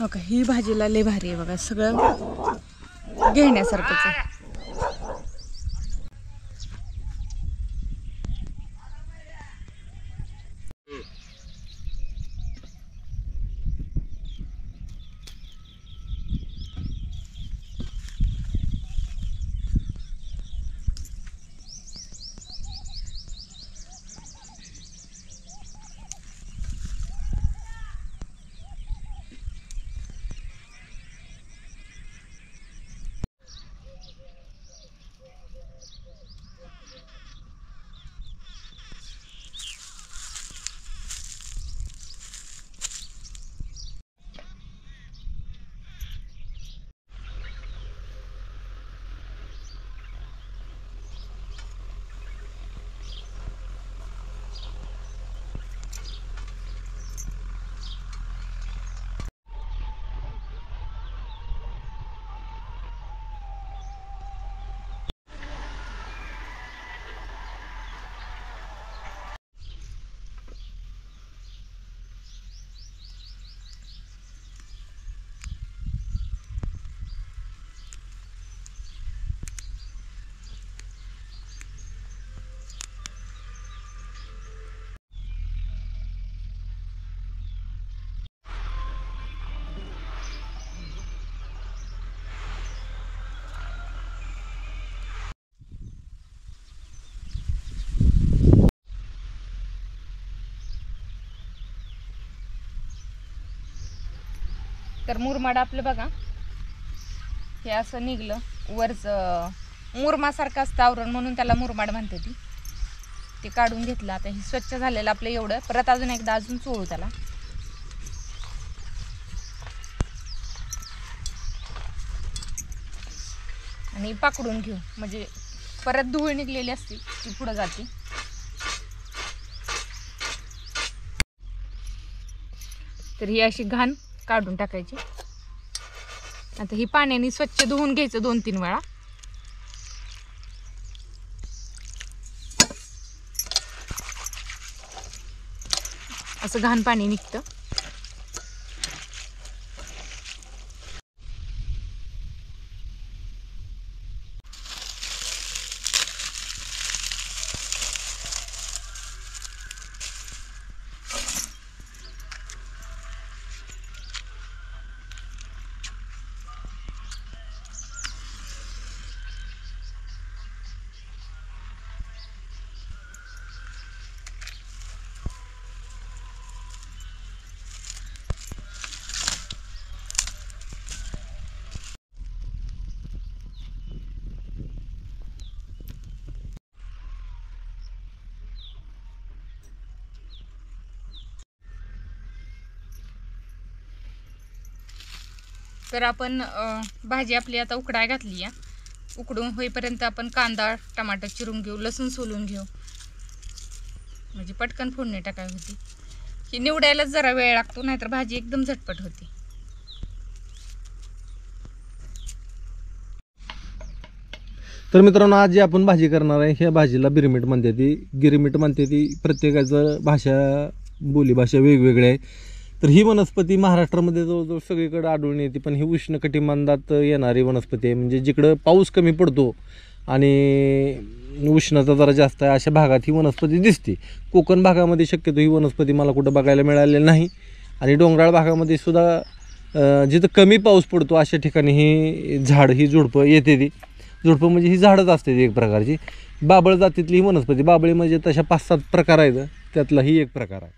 हो का, ही भाजीला लय भारी आहे बघा, सगळं घेण्यासारखंच आहे. तर मुरमाड आपलं बघा, हे असं निघलं वरचं मुरमासारखं असतं आवरण, म्हणून त्याला मुरमाड म्हणते ती. ते काढून घेतलं. आता हे स्वच्छ झालेलं आपलं एवढं, परत अजून एकदा अजून चोळू त्याला. आणि पाकडून घेऊ, म्हणजे परत धूळ निघलेली असते ती पुढं जाते. तर ही अशी घाण काढून टाकायची. आता ही पाण्याने स्वच्छ धुवून घ्यायचं 2-3 वेळा. असं घाण पाणी निघतं. तर आपण भाजी आपली आता उकडाय घातली आहे. उकडून होईपर्यंत आपण कांदा टमाटर चिरून घेऊ, लसूण सोलून घेऊ, म्हणजे पटकन फोडणी टाकावी होती. ही निवडायलाच जरा वेळ लागतो, नाहीतर भाजी एकदम झटपट होती. तर मित्रांनो, आज जी आपण भाजी करणार आहे ह्या भाजीला बिरमीट म्हणते ती, गिरमीट म्हणते ती. प्रत्येकाचं भाषा बोलीभाषा वेगवेगळी आहे. तर ही वनस्पती महाराष्ट्रामध्ये जवळजवळ सगळीकडे आढळून येते, पण ही उष्ण कटिबंधात येणारी वनस्पती आहे. म्हणजे जिकडं पाऊस कमी पडतो आणि उष्णता जरा जास्त आहे अशा भागात ही वनस्पती दिसते. कोकण भागामध्ये शक्यतो ही वनस्पती मला कुठं बघायला मिळालेली नाही. आणि डोंगराळ भागामध्ये सुद्धा जिथं कमी पाऊस पडतो अशा ठिकाणी ही झाड ही झुडपं येते. ती झुडपं म्हणजे ही झाडच असते ती एक प्रकारची. बाबळ जातीतली ही वनस्पती, बाबळी म्हणजे तशा 5-7 प्रकार आहेत, त्यातला ही एक प्रकार आहे.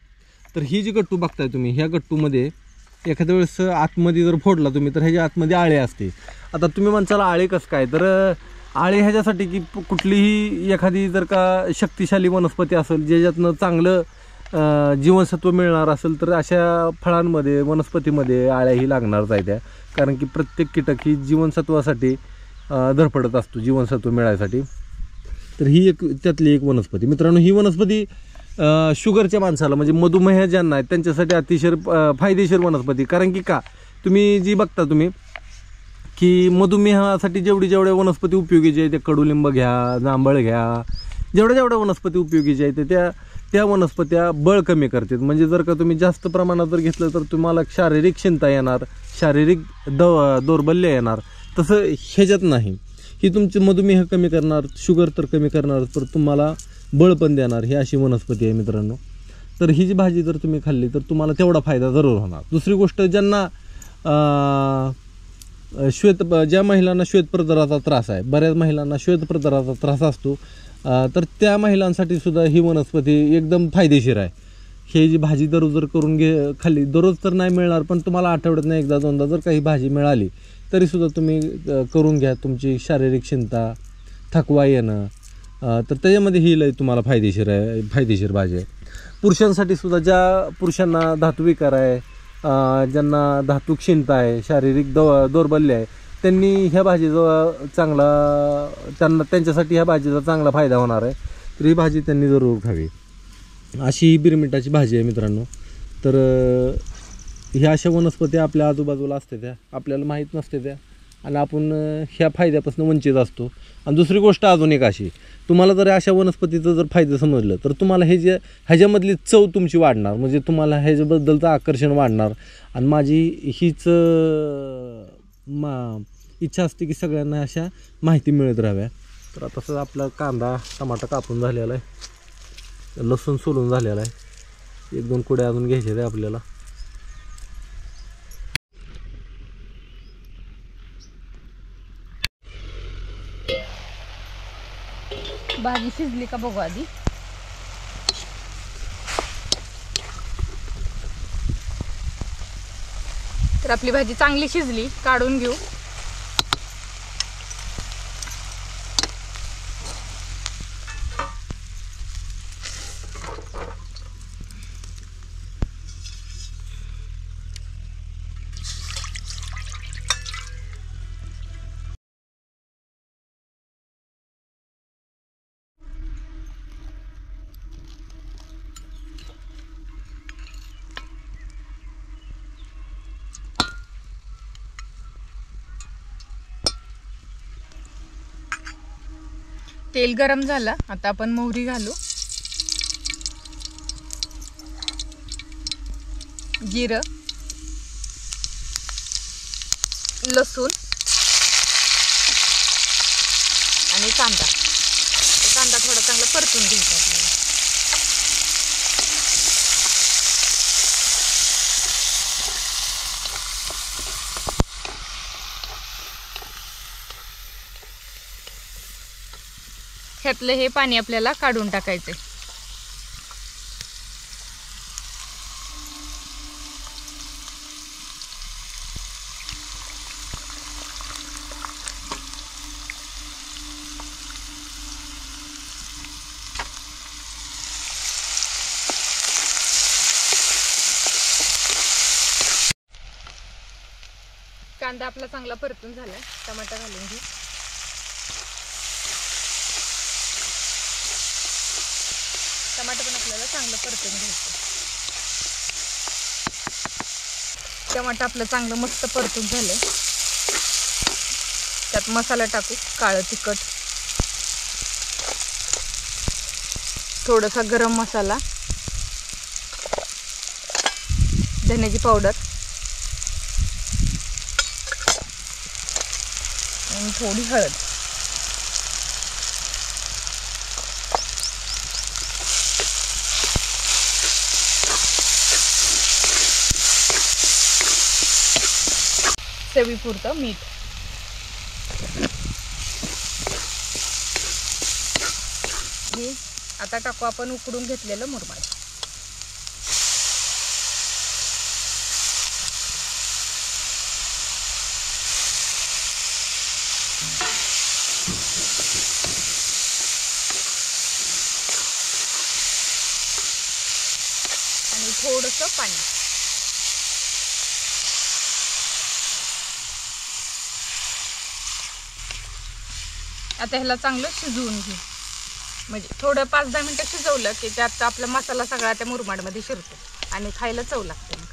तर ही जी गट्टू बघताय तुम्ही, ह्या गट्टूमध्ये एखाद्या वेळेस आतमध्ये जर फोडला तुम्ही तर ह्याच्या आतमध्ये आळे असते. आता तुम्ही म्हणसाल आळे कसं काय, तर आळे ह्याच्यासाठी की कुठलीही एखादी जर का शक्तिशाली वनस्पती असेल ज्याच्यातनं चांगलं जीवनसत्व मिळणार असेल तर अशा फळांमध्ये वनस्पतीमध्ये आळ्याही लागणारच आहे त्या. कारण की प्रत्येक कीटक ही जीवनसत्वासाठी धडपडत असतो जीवनसत्व मिळायसाठी. तर ही एक त्यातली एक वनस्पती. मित्रांनो, ही वनस्पती शुगरच्या माणसाला म्हणजे मधुमेह ज्यांना आहेत त्यांच्यासाठी अतिशय फायदेशीर वनस्पती. कारण की का तुम्ही जी बघता तुम्ही की मधुमेहासाठी जेवढ्या वनस्पती उपयोगीच्या आहेत, त्या कडुलिंब घ्या, जांभळ घ्या, जेवढ्या वनस्पती उपयोगीच्या आहेत त्या वनस्पत्या बळ कमी करतात. म्हणजे जर का तुम्ही जास्त प्रमाणात जर घेतलं तर तुम्हाला शारीरिक चिंता येणार, शारीरिक दौर्बल्य येणार, तसं ह्याच्यात नाही. ही तुमची मधुमेह कमी करणार, शुगर तर कमी करणार, तर तुम्हाला बळ पण देणार, ही अशी वनस्पती आहे मित्रांनो. तर ही जी भाजी जर तुम्ही खाल्ली तर तुम्हाला तेवढा फायदा जरूर होणार. दुसरी गोष्ट, ज्यांना ज्या महिलांना श्वेतप्रदाराचा त्रास आहे, बऱ्याच महिलांना श्वेतप्रदाराचा त्रास असतो, तर त्या महिलांसाठी सुद्धा ही वनस्पती एकदम फायदेशीर आहे. ही जी भाजी दररोज जर करून खाल्ली, दररोज तर नाही मिळणार, पण तुम्हाला आठवड्यातनं एकदा दोनदा जर काही भाजी मिळाली तरीसुद्धा तुम्ही करून घ्या. तुमची शारीरिक चिंता, थकवा येणं, तर त्याच्यामध्ये ही लय तुम्हाला फायदेशीर भाजी आहे. पुरुषांसाठी सुद्धा, ज्या पुरुषांना धातुविकार आहे, ज्यांना धातू क्षीणता आहे, शारीरिक दौर्बल्य आहे, त्यांनी ह्या भाजीचा त्यांच्यासाठी ह्या भाजीचा चांगला फायदा होणार आहे. तर ही भाजी त्यांनी जरूर खावी. अशी ही बिरमिटाची भाजी आहे मित्रांनो. तर ह्या अशा वनस्पती आपल्या आजूबाजूला असते, त्या आपल्याला माहीत नसते त्या, आणि आपण ह्या फायद्यापासून वंचित असतो. आणि दुसरी गोष्ट अजून एक अशी, तुम्हाला जर अशा वनस्पतीचं जर फायदा समजलं तर तुम्हाला ह्याच्यामधली चव तुमची वाढणार, म्हणजे तुम्हाला ह्याच्याबद्दलचं आकर्षण वाढणार. आणि माझी हीच इच्छा असते की सगळ्यांना अशा माहिती मिळत राहाव्या. तर आता आपला कांदा टमाटा कापून झालेला आहे, लसूण सोलून झालेला आहे, 1-2 कुड्या अजून घ्यायच्या आहे आपल्याला. भाजी शिजली का बघू आधी. तर आपली भाजी चांगली शिजली, काढून घेऊ. तेल गरम झालं, आता आपण मोहरी घालू, जिरं, लसूण आणि कांदा. कांदा थोडा चांगला परतून घ्यायचा आपल्याला. ह्यातलं हे पाणी आपल्याला काढून टाकायचे. कांदा आपला चांगला परतून झालाय, टमाटा घालून घेऊ. टमाटर पण आपल्याला चांगलं परतून घ्यायचं. टमाटर आपलं चांगलं मस्त परतून झालंय. त्यात मसाला टाकू, काळं तिखट, थोडासा गरम मसाला, धन्याची पावडर आणि थोडी हळद. चवीपुरतं मीठ. हे आता टाकू आपण उकडून घेतलेलं मुरमाड. आणि थोडंसं पाणी. आता ह्याला चांगलं शिजवून घेऊ. म्हणजे थोडं 5-10 मिनटं शिजवलं की त्यात आपला मसाला सगळा त्या मुरमाडमध्ये शिरतो आणि खायला चव लागते. मग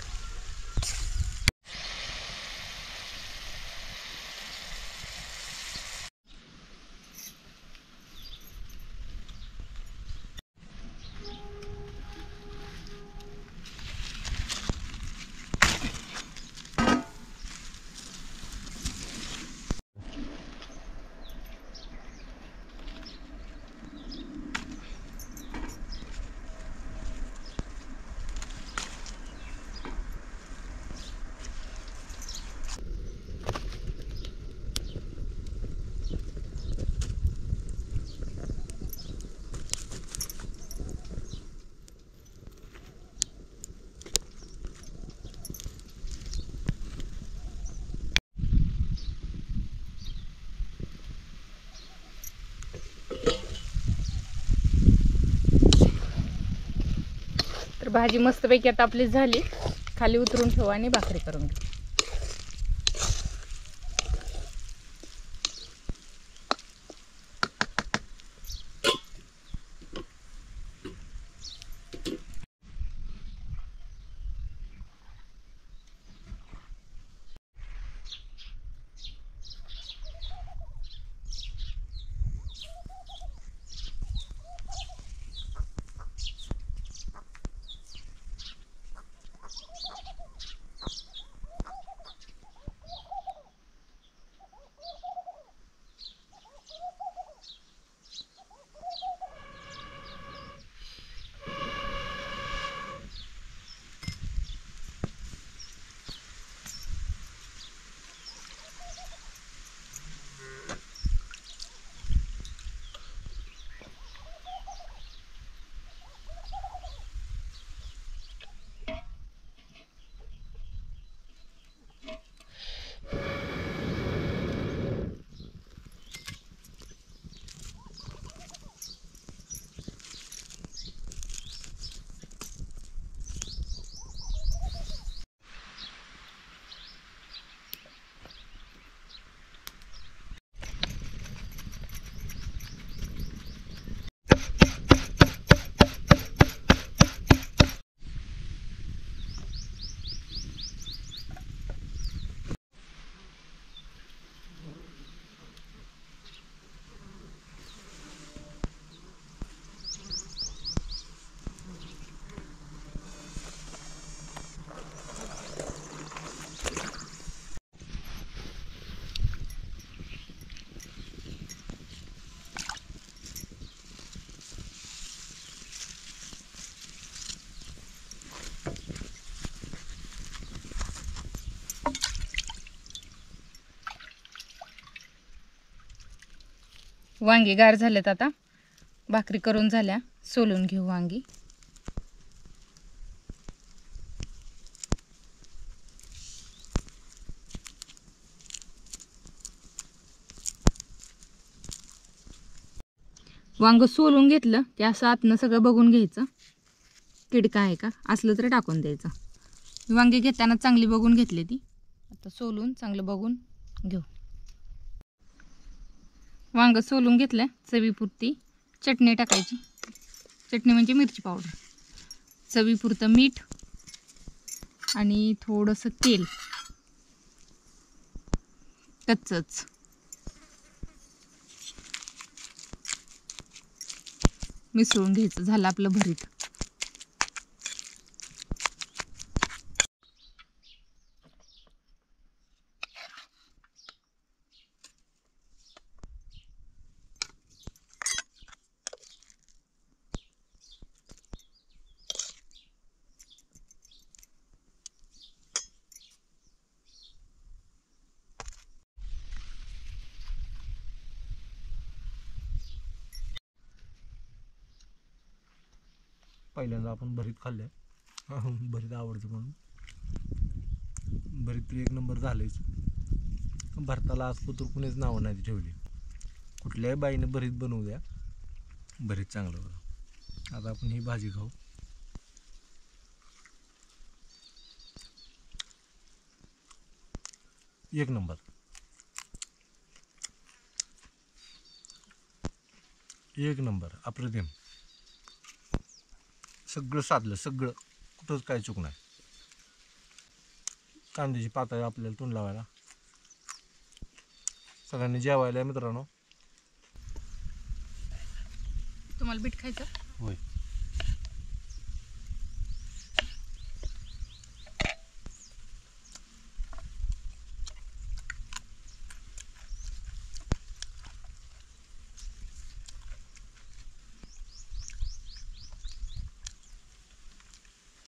तर भाजी मस्तपैकी आता आपली झाली. खाली उतरून ठेवू आणि भाकरी करून घेऊ. वांगी गार झालेत. आता भाकरी करून झाल्या. सोलून घेऊ वांगी. वांग सोलून घेतलं की असं आतनं सगळं बघून घ्यायचं. किडका आहे का असलं तर टाकून द्यायचं. वांगी घेताना चांगली बघून घेतली ती. आता सोलून चांगलं बघून घेऊ. वांग सोलून घेतलं. चवीपुरती चटणी टाकायची. चटणी म्हणजे मिरची पावडर. चवीपुरतं मीठ आणि थोडंसं तेल कच्चंच. मिसळून घ्यायचं. झालं आपलं भरीत. पहिल्यांदा आपण भरीत खाल्लं. भरीत आवडतं म्हणून भरीत एक नंबर झालंच. भरताला आजपत्र कुणीच नावं नाही ठेवली. कुठल्याही बाईने भरीत बनवू द्या, भरीत चांगलं होतं. आता आपण ही भाजी खाऊ. एक नंबर. एक नंबर. अप्रतिम. सगळं साधलं. सगळं कुठंच काय चूक नाही. कांद्याची पातळी आपल्याला तोंड लावायला. सगळ्यांनी जेवायला मित्रांनो. तुम्हाला बीट खायचं? होय.